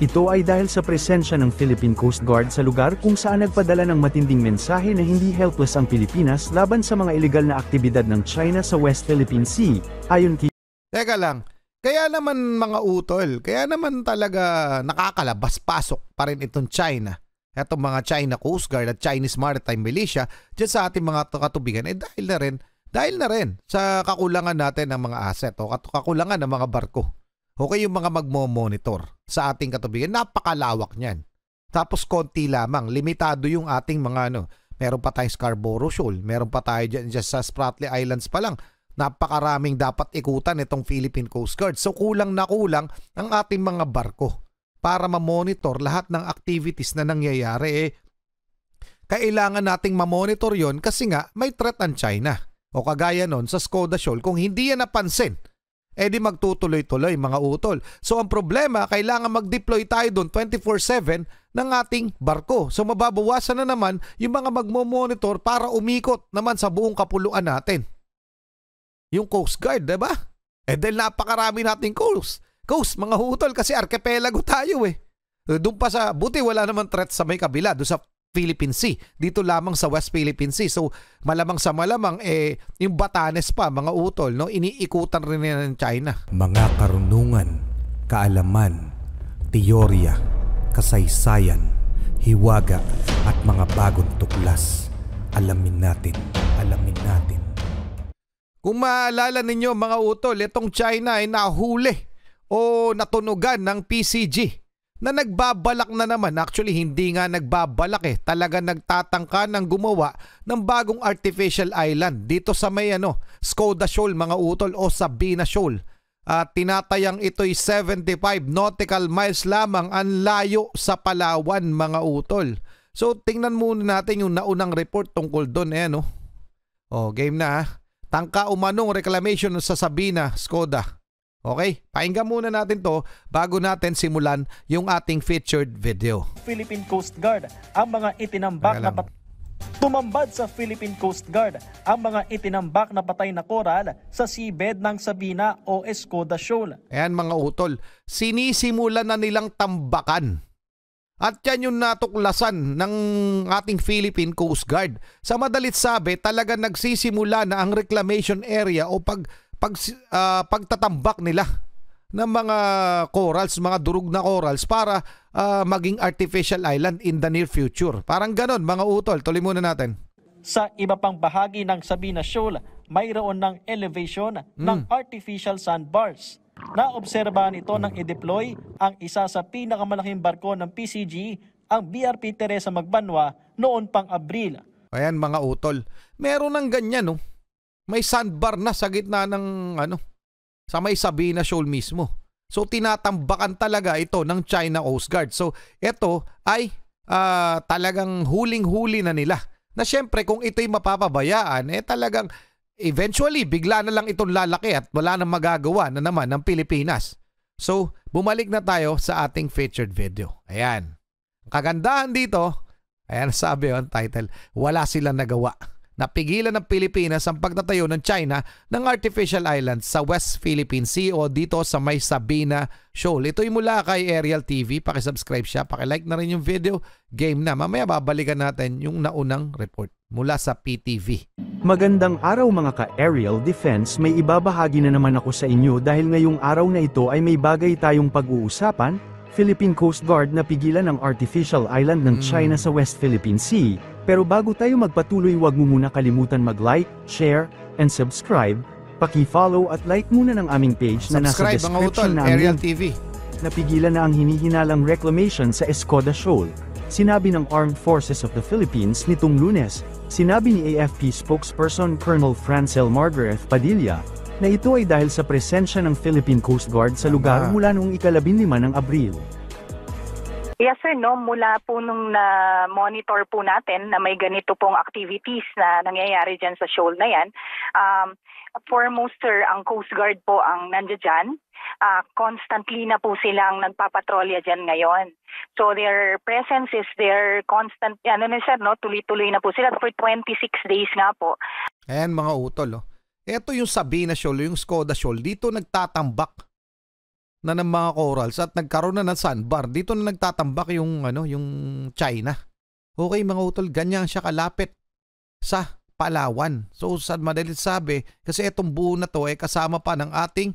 Ito ay dahil sa presensya ng Philippine Coast Guard sa lugar kung saan nagpadala ng matinding mensahe na hindi helpless ang Pilipinas laban sa mga ilegal na aktibidad ng China sa West Philippine Sea, ayon kay... Teka lang, kaya naman mga utol, kaya naman talaga nakakalabas-pasok pa rin itong China, itong mga China Coast Guard at Chinese Maritime Militia dyan sa ating mga katubigan, dahil na rin sa kakulangan natin ng mga asset o kakulangan ng mga barko. Okay, yung mga magmo-monitor sa ating katubigan, napakalawak niyan. Tapos konti lamang, limitado yung ating mga meron pa tayong Scarborough Shoal, meron pa tayo dyan sa Spratly Islands pa lang. Napakaraming dapat ikutan itong Philippine Coast Guard. So kulang na kulang ang ating mga barko para ma-monitor lahat ng activities na nangyayari. Kailangan nating ma-monitor yon kasi nga may threat ang China. O kagaya nun sa Skoda Shoal, kung hindi yan napansin, di magtutuloy-tuloy mga utol. So ang problema, kailangan mag-deploy tayo doon 24/7 ng ating barko. So mababawasan na naman yung mga magmo-monitor para umikot naman sa buong kapuluan natin. Yung Coast Guard, diba? Dahil napakarami nating coast, mga utol, kasi archipelago tayo Doon pa sa, buti wala naman threat sa may kabila, doon sa Philippine Sea. Dito lamang sa West Philippine Sea. So malamang sa malamang yung Batanes pa mga utol, iniikutan rin nila ng China. Mga karunungan, kaalaman, teorya, kasaysayan, hiwaga at mga bagong tuklas. Alamin natin. Kung maalala ninyo mga utol, itong China ay nahuli o natunugan ng PCG na nagbabalak na naman. Actually, hindi nga nagbabalak talaga nagtatangka ng gumawa ng bagong artificial island dito sa may Skoda Shoal mga utol o Sabina Shoal. At tinatayang ito'y 75 nautical miles lamang ang layo sa Palawan mga utol. So tingnan muna natin yung naunang report tungkol doon. Game na Tangka umanong reclamation sa Sabina, Skoda. Okay, pakinggan muna natin to bago natin simulan yung ating featured video. Philippine Coast Guard ang mga itinambak na tumambad sa Philippine Coast Guard ang mga itinambak na patay na koral sa seabed ng Sabina o Skoda Shoal. Ayan mga utol, sinisimulan na nilang tambakan. At yan yung natuklasan ng ating Philippine Coast Guard. Sa madalit sabi, talaga nagsisimula na ang reclamation area o pagtatambak nila ng mga corals, mga durog na corals para maging artificial island in the near future. Parang ganon mga utol. Tuloy muna natin. Sa iba pang bahagi ng Sabina Shoal, mayroon ng elevation ng artificial sandbars. Naobserbahan ito nang i-deploy ang isa sa pinakamalaking barko ng PCG, ang BRP Teresa Magbanwa, noon pang Abril. Ayan mga utol, meron ng ganyan May sandbar na sa gitna ng sa may Sabina Shoal mismo. So tinatambakan talaga ito ng China Coast Guard. So ito ay talagang huling-huli na nila. Na syempre kung ito'y mapapabayaan, talagang eventually bigla na lang itong lalaki at wala nang magagawa na naman ng Pilipinas. So bumalik na tayo sa ating featured video. Ayan. Kagandahan dito, ayan sabi yung title, wala silang nagawa. Napigilan ng Pilipinas ang pagtatayo ng China ng artificial islands sa West Philippine Sea o dito sa may Sabina Shoal. Ito'y mula kay Aerial TV. Pakisubscribe siya, pakilike na rin yung video. Game na. Mamaya babalikan natin yung naunang report mula sa PTV. Magandang araw mga ka-Aerial Defense, may ibabahagi na naman ako sa inyo dahil ngayong araw na ito ay may bagay tayong pag-uusapan. Philippine Coast Guard na pigilan ang artificial island ng China sa West Philippine Sea. Pero bago tayo magpatuloy, huwag mo muna kalimutan mag-like, share, and subscribe. Paki-follow at like muna ng aming page na nasa description namin. Aerial TV. Napigilan na ang hinihinalang reclamation sa Skoda Shoal. Sinabi ng Armed Forces of the Philippines nitong Lunes. Sinabi ni AFP spokesperson Colonel Francel Margaret Padilla na ito ay dahil sa presensya ng Philippine Coast Guard sa lugar mula noong ika-15 ng Abril. Yes sir, mula po nung na-monitor po natin na may ganito pong activities na nangyayari dyan sa shoal na yan, foremost sir, ang Coast Guard po ang nandiyan. Constantly na po silang nagpapatrolya dyan ngayon. So their presence is there constant, tuloy-tuloy na po sila for 26 days nga po. Ayan mga utol, Ito yung Sabina Shoal, yung Skoda Shoal, dito nagtatambak na ng mga corals at nagkaroon na ng sandbar. Dito na nagtatambak yung China. Okay mga utol, ganyan siya kalapit sa Palawan. So sa madalit sabi, kasi itong buo na to ay kasama pa ng ating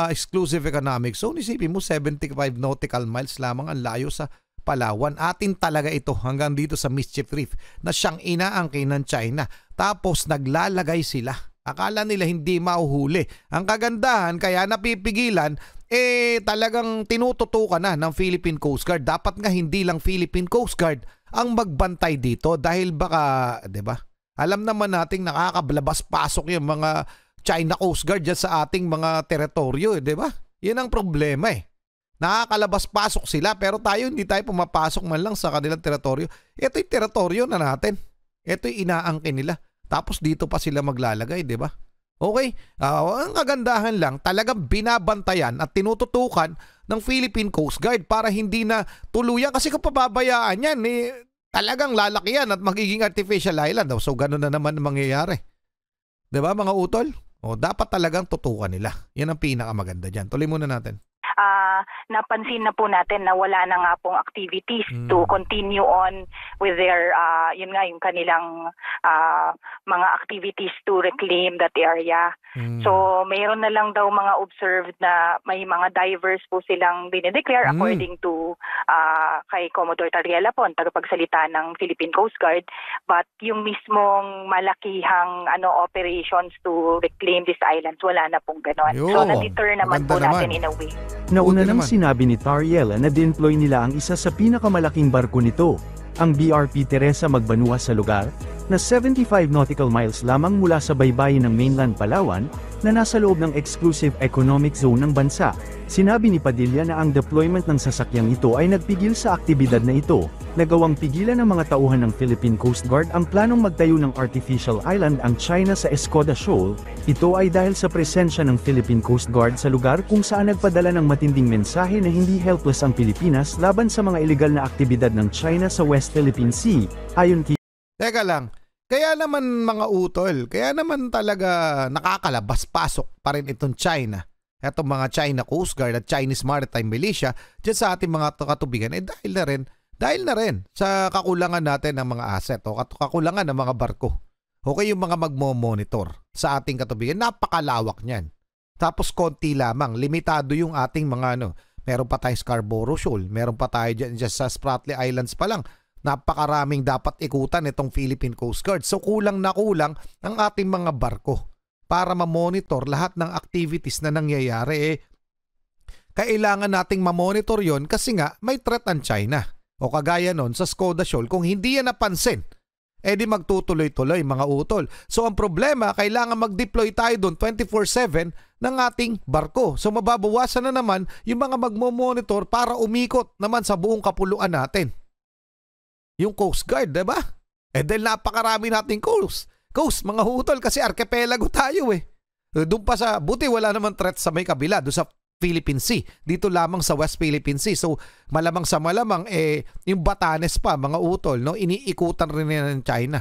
exclusive economic zone. Isipin mo 75 nautical miles lamang ang layo sa Palawan. Atin talaga ito hanggang dito sa Mischief Reef na siyang inaangkin ng China. Tapos naglalagay sila. Akala nila hindi mauhuli. Ang kagandahan kaya napipigilan talagang tinututukan na ng Philippine Coast Guard. Dapat nga hindi lang Philippine Coast Guard ang magbantay dito dahil baka, 'di ba? Alam naman nating nakakablabas-pasok yung mga China Coast Guard dyan sa ating mga teritoryo, 'di ba? 'Yan ang problema Nakakalabas-pasok sila pero hindi tayo pumapasok man lang sa kanilang teritoryo. Ito'y teritoryo na natin. Ito'y inaangkin nila. Tapos dito pa sila maglalagay, 'di ba? Okay? Ang kagandahan lang, talagang binabantayan at tinututukan ng Philippine Coast Guard para hindi na tuluyan. Kasi kung pababayaan yan, talagang lalaki yan at magiging artificial island. So, ganun na naman mangyayari. 'Di ba mga utol? Dapat talagang tutukan nila. Yan ang pinakamaganda dyan. Tuloy muna natin. Napansin na po natin na wala na nga pong activities to continue on with their yung kanilang mga activities to reclaim that area. So mayroon na lang daw mga observed na may mga divers po silang dinedeclare according to kay Commodore Tariela po, ang tagapagsalita ng Philippine Coast Guard, but yung mismong malakihang operations to reclaim these islands, wala na pong gano'n. So na-deter naman po natin in a way. Nauna nang sinabi ni Tariela na dinploy nila ang isa sa pinakamalaking barko nito, ang BRP Teresa Magbanua sa lugar, na 75 nautical miles lamang mula sa baybayin ng mainland Palawan, na nasa loob ng exclusive economic zone ng bansa. Sinabi ni Padilla na ang deployment ng sasakyang ito ay nagpigil sa aktibidad na ito, nagawang pigilan ng mga tauhan ng Philippine Coast Guard ang planong magtayo ng artificial island ang China sa Escoda Shoal. Ito ay dahil sa presensya ng Philippine Coast Guard sa lugar kung saan nagpadala ng matinding mensahe na hindi helpless ang Pilipinas laban sa mga ilegal na aktibidad ng China sa West Philippine Sea, ayon kay Teka lang, kaya naman mga utol, kaya naman talaga nakakalabas-pasok pa rin itong China. Itong mga China Coast Guard at Chinese Maritime Militia dyan sa ating mga katubigan, dahil na rin sa kakulangan natin ng mga asset o kakulangan ng mga barko. Okay, yung mga magmo-monitor sa ating katubigan, napakalawak niyan. Tapos konti lamang, limitado yung ating mga meron pa tayong Scarborough Shoal, meron pa tayo dyan sa Spratly Islands pa lang. Napakaraming dapat ikutan itong Philippine Coast Guard. So kulang na kulang ang ating mga barko para ma-monitor lahat ng activities na nangyayari. Kailangan nating ma-monitor yon kasi nga may threat ang China. O kagaya nun sa Escoda Shoal, kung hindi yan napansin, di magtutuloy-tuloy mga utol. So ang problema, kailangan mag-deploy tayo doon 24/7 ng ating barko. So mababawasan na naman yung mga magmo-monitor para umikot naman sa buong kapuluan natin. Yung Coast Guard, diba? Dahil napakarami nating coast, mga utol, kasi archipelago tayo Doon pa sa, buti wala naman threat sa may kabila, doon sa Philippine Sea. Dito lamang sa West Philippine Sea. So, malamang sa malamang, yung Batanes pa, mga utol, iniikutan rin nila ng China.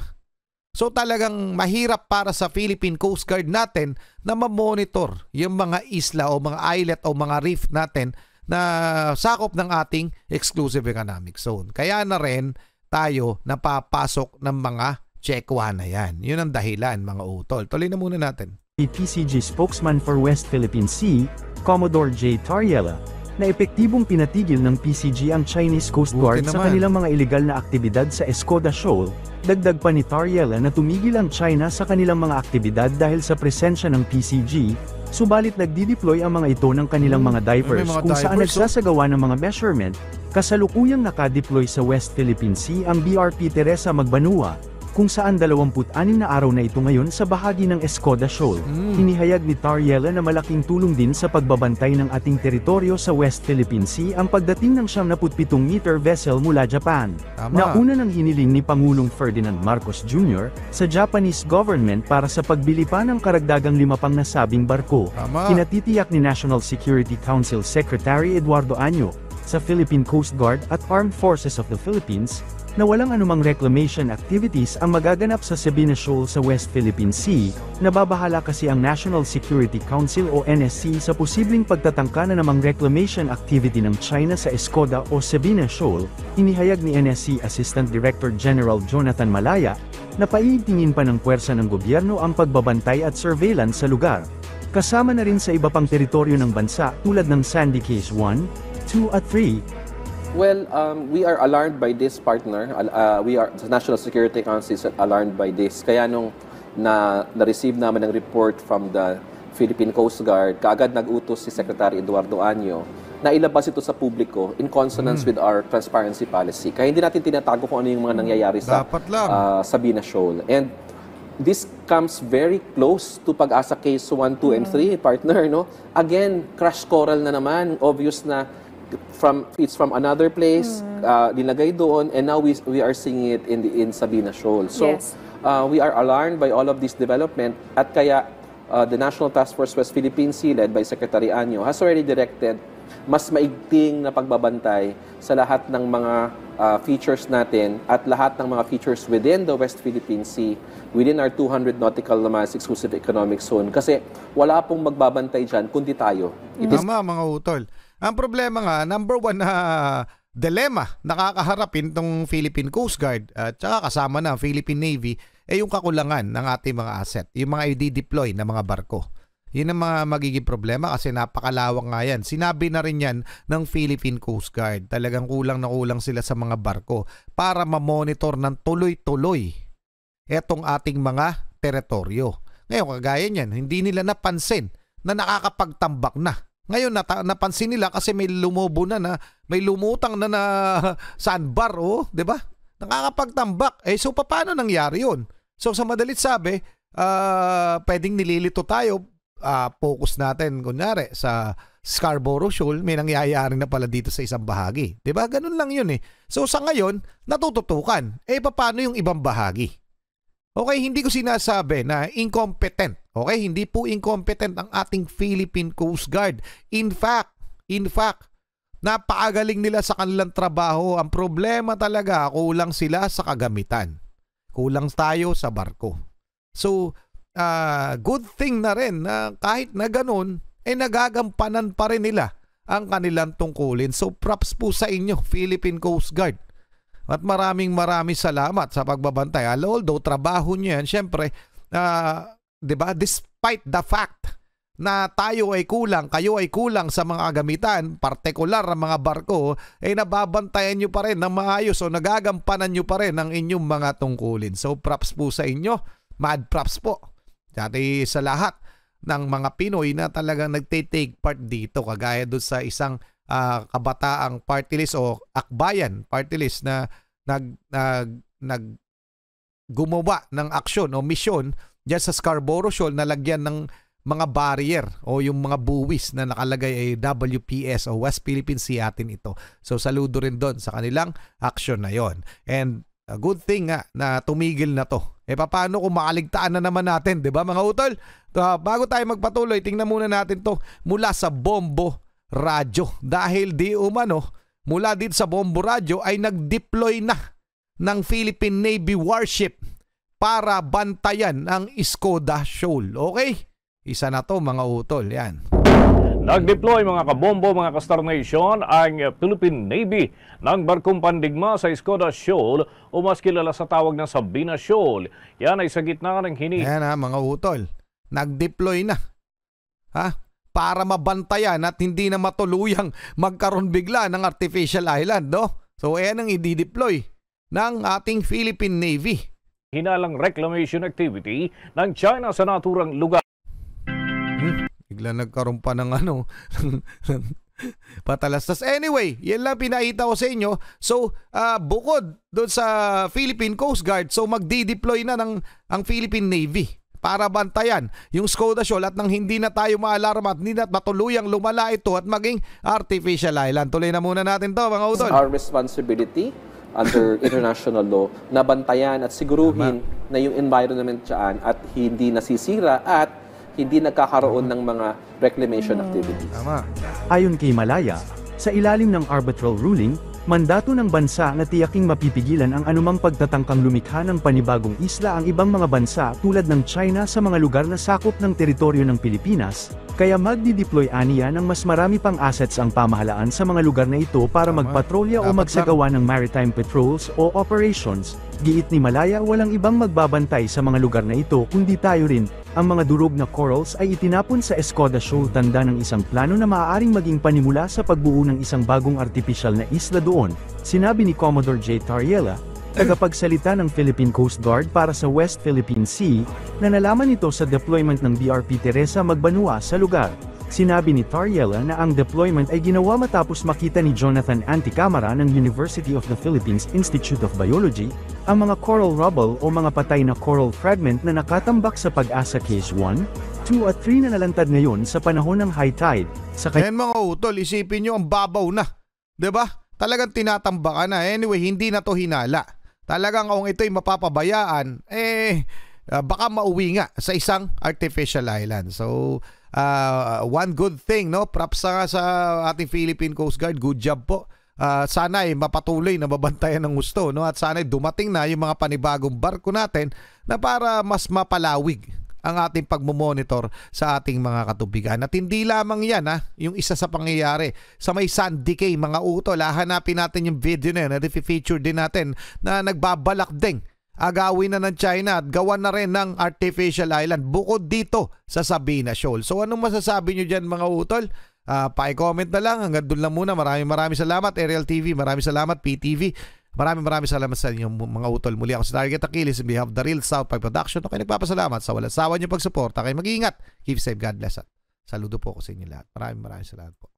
So, talagang mahirap para sa Philippine Coast Guard natin na ma-monitor yung mga isla o mga islet o mga reef natin na sakop ng ating exclusive economic zone. Kaya na rin tayo napapasok ng mga checkwa na yan. Yun ang dahilan, mga utol. Tuloy na muna natin. PCG spokesman for West Philippine Sea, Commodore J. Tariela, na epektibong pinatigil ng PCG ang Chinese Coast Guard sa kanilang mga ilegal na aktibidad sa Escoda Shoal. Dagdag pa ni Tariela na tumigil ang China sa kanilang mga aktibidad dahil sa presensya ng PCG, subalit nagdi-deploy ang mga ito ng kanilang mga divers kung saan nagsasagawa ng mga measurement. Kasalukuyang nakadeploy sa West Philippine Sea ang BRP Teresa Magbanua, kung saan 26 na araw na ito ngayon sa bahagi ng Escoda Shoal. Inihayag ni Tariela na malaking tulong din sa pagbabantay ng ating teritoryo sa West Philippine Sea ang pagdating ng 77-meter vessel mula Japan. Nauna nang hiniling ni Pangulong Ferdinand Marcos Jr. sa Japanese government para sa pagbili pa ng karagdagang 5 pang nasabing barko. Kinatitiyak ni National Security Council Secretary Eduardo Año sa Philippine Coast Guard at Armed Forces of the Philippines na walang anumang reclamation activities ang magaganap sa Sabina Shoal sa West Philippine Sea. Nababahala kasi ang National Security Council o NSC sa posibleng pagtatangka na namang reclamation activity ng China sa Escoda o Sabina Shoal. Inihayag ni NSC Assistant Director General Jonathan Malaya na paitingin pa ng puwersa ng gobyerno ang pagbabantay at surveillance sa lugar. Kasama na rin sa iba pang teritoryo ng bansa tulad ng Sandy Cay 1, 2 at 3. Well, we are alarmed by this, partner. The National Security Council is alarmed by this. Kaya nung na-receive naman ng report from the Philippine Coast Guard, kaagad nag-utos si Secretary Eduardo Año na ilabas ito sa publiko in consonance with our transparency policy. Kaya hindi natin tinatago kung ano yung mga nangyayari sa Sabina Shoal. And this comes very close to Pag-asa Case 1, 2, and 3, partner. No? Again, crash coral na naman. Obvious na it's from another place, dinagay doon, and now we are seeing it in Sabina Shoal. So Yes. We are alarmed by all of this development, at kaya the National Task Force West Philippine Sea led by Secretary Año has already directed mas maigting na pagbabantay sa lahat ng mga features natin at lahat ng mga features within the West Philippine Sea, within our 200 nautical miles exclusive economic zone, kasi wala pong magbabantay dyan kundi tayo. Tama, mga utol. Ang problema nga, number one na dilemma nakakaharapin tong Philippine Coast Guard at saka kasama na ang Philippine Navy yung kakulangan ng ating mga asset, yung mga i-deploy na mga barko. Yun ang mga magiging problema kasi napakalawak nga yan. Sinabi na rin yan ng Philippine Coast Guard. Talagang kulang na kulang sila sa mga barko para ma-monitor ng tuloy-tuloy etong ating mga teritoryo. Ngayon, kagaya niyan, hindi nila napansin na nakakapagtambak na. Ngayon, napansin nila kasi may lumobo na may lumutang na sandbar, di ba? Nakakapagtambak. So, paano nangyari yun? So, sa madalit sabi, pwedeng nililito tayo, focus natin, kunyari, sa Scarborough Shoal, may nangyayari na pala dito sa isang bahagi. Di ba? Ganun lang yun eh. So, sa ngayon, natututukan. Paano yung ibang bahagi? Okay, hindi ko sinasabi na incompetent. Okay, hindi po incompetent ang ating Philippine Coast Guard. In fact, napakagaling nila sa kanilang trabaho. Ang problema talaga, kulang sila sa kagamitan. Kulang tayo sa barko. So, good thing na rin na kahit na ganun, nagagampanan pa rin nila ang kanilang tungkulin. So, props po sa inyo, Philippine Coast Guard. At maraming salamat sa pagbabantay. Although trabaho niyo yan, syempre, diba, despite the fact na tayo ay kulang, kayo ay kulang sa mga agamitan, partikular ang mga barko, nababantayan nyo pa rin ng maayos o nagagampanan nyo pa rin ang inyong mga tungkulin. So props po sa inyo, mad props po. Dati sa lahat ng mga Pinoy na talagang nagtitake part dito, kagaya doon sa isang kabataang party list o akbayan party list na gumawa ng aksyon o misyon diyan sa Scarborough Shoal na lagyan ng mga barrier o yung mga buwis na nakalagay ay WPS o West Philippine Sea atin ito. So saludo rin doon sa kanilang aksyon na yon. And a good thing nga na tumigil na to. Paano kung makaligtaan na naman natin, 'di ba mga utol? Bago tayo magpatuloy, tingnan muna natin to mula sa Bombo Radyo, dahil di umano mula dito sa Bombo Radyo ay nag-deploy na ng Philippine Navy warship para bantayan ang Escoda Shoal. Okay? Isa na to mga utol. Yan. Nag-deploy mga kabombo, mga ka-Star Nation, ang Philippine Navy ng barkong pandigma sa Escoda Shoal o mas kilala sa tawag na Sabina Shoal. Yan ay sa gitna ng Yan mga utol. Nag-deploy na. Para mabantayan at hindi na matuluyang magkaroon bigla ng artificial island, no? So, ayan ang i-deploy ng ating Philippine Navy. Hinalang reclamation activity ng China sa naturang lugar. Bigla nagkaroon pa ng patalastas. Anyway, yan lang pinakita ko sa inyo. So, bukod doon sa Philippine Coast Guard, so magdi-deploy na ang Philippine Navy para bantayan yung Escoda Shoal at nang hindi na tayo maalarma at hindi na matuluyang lumala ito at maging artificial island. Tuloy na muna natin to mga utol. Our responsibility under international law na bantayan at siguruhin na yung environment dyan at hindi nasisira at hindi nagkakaroon ng mga reclamation activities. Tama. Ayon kay Malaya, sa ilalim ng arbitral ruling, Mandato ng bansa na tiyaking mapipigilan ang anumang pagtatangkang lumikha ng panibagong isla ang ibang mga bansa tulad ng China sa mga lugar na sakop ng teritoryo ng Pilipinas, kaya magdi-deploy aniya ng mas marami pang assets ang pamahalaan sa mga lugar na ito para Tama. magpatrolya o Dapat magsagawa ng maritime patrols o operations. Giit ni Malaya walang ibang magbabantay sa mga lugar na ito kundi tayo rin. Ang mga durog na corals ay itinapon sa Escoda Shoal, tanda ng isang plano na maaaring maging panimula sa pagbuo ng isang bagong artificial na isla doon, sinabi ni Commodore J. Tariela, tagapagsalita ng Philippine Coast Guard para sa West Philippine Sea, na nalaman ito sa deployment ng BRP Teresa Magbanua sa lugar. Sinabi ni Tariela na ang deployment ay ginawa matapos makita ni Jonathan Anticamara ng University of the Philippines Institute of Biology, ang mga coral rubble o mga patay na coral fragment na nakatambak sa Pag-asa Case 1, 2 at 3 na nalantad ngayon sa panahon ng high tide. Sa Ayan mga utol, isipin nyo ang babaw na. 'Di ba? Talagang tinatambakan na. Anyway, hindi na to hinala. Talagang kung ito'y mapapabayaan, baka mauwi nga sa isang artificial island. So, one good thing, no? Props sa ating Philippine Coast Guard. Good job po. Sana ay mapatuloy na mabantayan ng gusto, no? At sana ay dumating na yung mga panibagong barko natin na para mas mapalawig ang ating pagmomonitor sa ating mga katubigan. At hindi lamang yan, yung isa sa pangyayari sa may Sandy Cay, mga utol. Hanapin natin yung video na yun, na feature din natin na nagbabalak ding agawin na ng China at gawan na rin ng artificial island bukod dito sa Sabina Shoal. So anong masasabi nyo dyan mga utol? Pa-comment na lang. Hanggang doon lang muna. Maraming salamat Aerial TV. Maraming salamat PTV. Maraming salamat sa inyo mga utol. Muli ako si Target Achilles on behalf of the Real South Pie Production. Okay, nagpapasalamat sa walang sawa niyong pagsuporta. Kayo mag-iingat. Keep safe. God bless. Saludo po ako sa inyo lahat. Maraming salamat po.